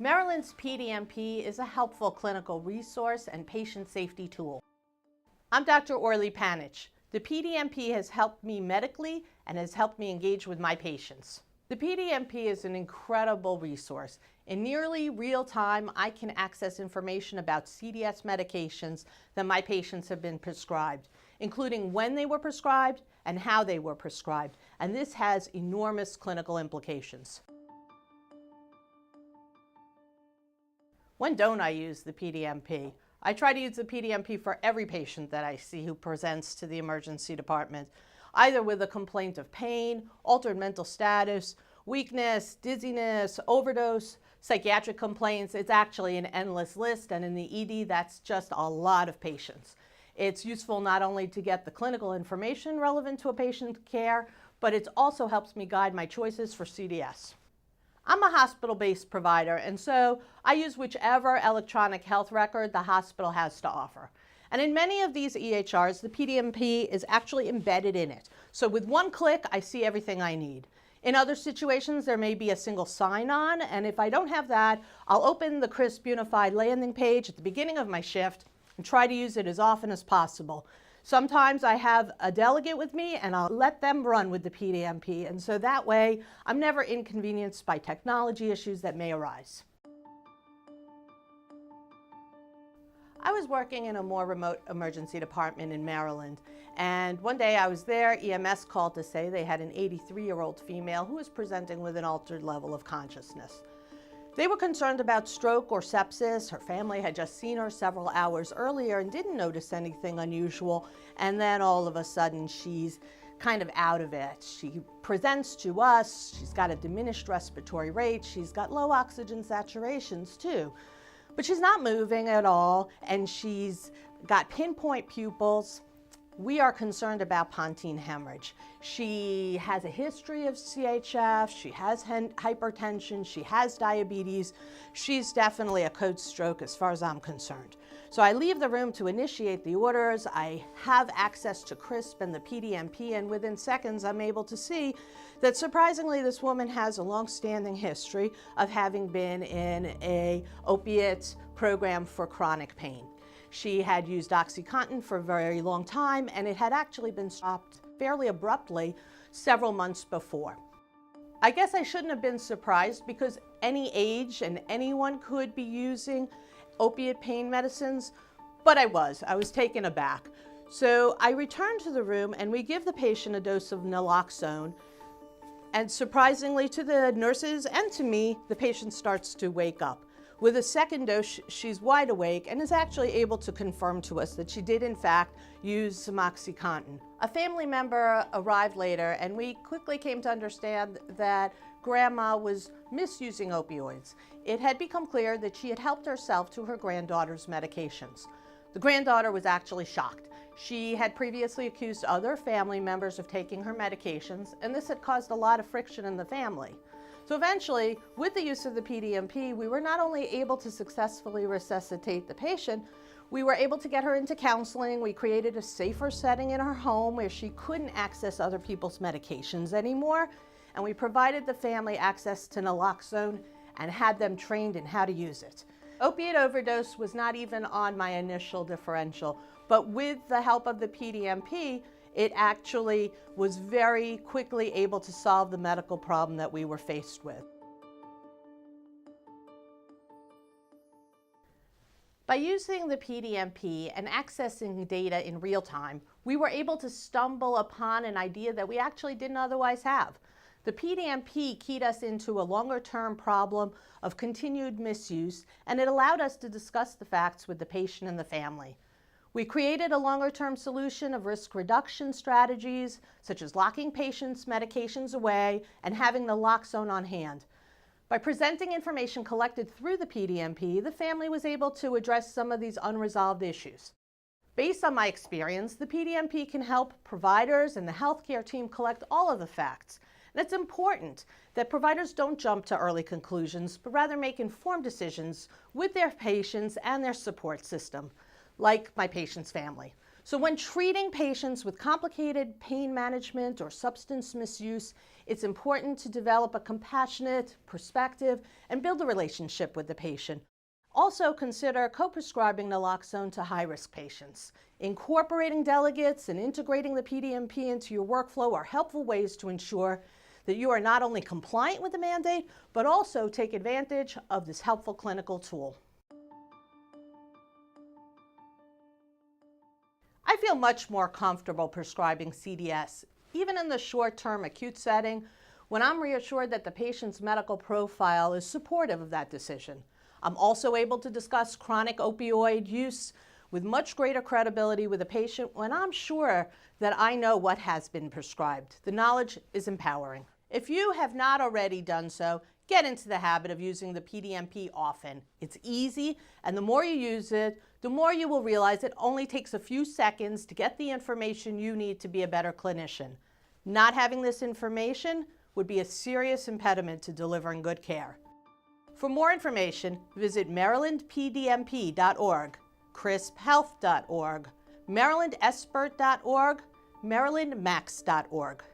Maryland's PDMP is a helpful clinical resource and patient safety tool. I'm Dr. Orly Panich. The PDMP has helped me medically and has helped me engage with my patients. The PDMP is an incredible resource. In nearly real time, I can access information about CDS medications that my patients have been prescribed, including when they were prescribed and how they were prescribed. And this has enormous clinical implications. When don't I use the PDMP? I try to use the PDMP for every patient that I see who presents to the emergency department, either with a complaint of pain, altered mental status, weakness, dizziness, overdose, psychiatric complaints. It's actually an endless list, and in the ED, that's just a lot of patients. It's useful not only to get the clinical information relevant to a patient's care, but it also helps me guide my choices for CDS. I'm a hospital-based provider, and so I use whichever electronic health record the hospital has to offer. And in many of these EHRs, the PDMP is actually embedded in it. So with one click, I see everything I need. In other situations, there may be a single sign-on, and if I don't have that, I'll open the CRISP Unified landing page at the beginning of my shift and try to use it as often as possible. Sometimes I have a delegate with me and I'll let them run with the PDMP, and so that way I'm never inconvenienced by technology issues that may arise. I was working in a more remote emergency department in Maryland, and one day I was there, EMS called to say they had an 83-year-old female who was presenting with an altered level of consciousness. They were concerned about stroke or sepsis. Her family had just seen her several hours earlier and didn't notice anything unusual, and then all of a sudden she's kind of out of it. She presents to us, she's got a diminished respiratory rate, she's got low oxygen saturations too. But she's not moving at all, and she's got pinpoint pupils. We are concerned about pontine hemorrhage. She has a history of CHF, she has hypertension, she has diabetes. She's definitely a code stroke as far as I'm concerned. So I leave the room to initiate the orders. I have access to CRISP and the PDMP, and within seconds I'm able to see that surprisingly this woman has a long-standing history of having been in an opiate program for chronic pain. She had used OxyContin for a very long time, and it had actually been stopped fairly abruptly several months before. I guess I shouldn't have been surprised because any age and anyone could be using opiate pain medicines, but I was taken aback. So I returned to the room and we give the patient a dose of naloxone, and surprisingly to the nurses and to me, the patient starts to wake up. With a second dose, she's wide awake and is actually able to confirm to us that she did in fact use some OxyContin. A family member arrived later and we quickly came to understand that Grandma was misusing opioids. It had become clear that she had helped herself to her granddaughter's medications. The granddaughter was actually shocked. She had previously accused other family members of taking her medications, and this had caused a lot of friction in the family. So eventually, with the use of the PDMP, we were not only able to successfully resuscitate the patient, we were able to get her into counseling. We created a safer setting in her home where she couldn't access other people's medications anymore, and we provided the family access to naloxone and had them trained in how to use it. Opiate overdose was not even on my initial differential, but with the help of the PDMP, it actually was very quickly able to solve the medical problem that we were faced with. By using the PDMP and accessing data in real time, we were able to stumble upon an idea that we actually didn't otherwise have. The PDMP keyed us into a longer-term problem of continued misuse, and it allowed us to discuss the facts with the patient and the family. We created a longer-term solution of risk reduction strategies, such as locking patients' medications away and having naloxone on hand. By presenting information collected through the PDMP, the family was able to address some of these unresolved issues. Based on my experience, the PDMP can help providers and the healthcare team collect all of the facts. And it's important that providers don't jump to early conclusions, but rather make informed decisions with their patients and their support system, like my patient's family. So when treating patients with complicated pain management or substance misuse, it's important to develop a compassionate perspective and build a relationship with the patient. Also consider co-prescribing naloxone to high-risk patients. Incorporating delegates and integrating the PDMP into your workflow are helpful ways to ensure that you are not only compliant with the mandate, but also take advantage of this helpful clinical tool. I feel much more comfortable prescribing CDS, even in the short-term acute setting, when I'm reassured that the patient's medical profile is supportive of that decision. I'm also able to discuss chronic opioid use with much greater credibility with a patient when I'm sure that I know what has been prescribed. The knowledge is empowering. If you have not already done so, get into the habit of using the PDMP often. It's easy, and the more you use it, the more you will realize it only takes a few seconds to get the information you need to be a better clinician. Not having this information would be a serious impediment to delivering good care. For more information, visit marylandpdmp.org, crisphealth.org, marylandespert.org, marylandmax.org.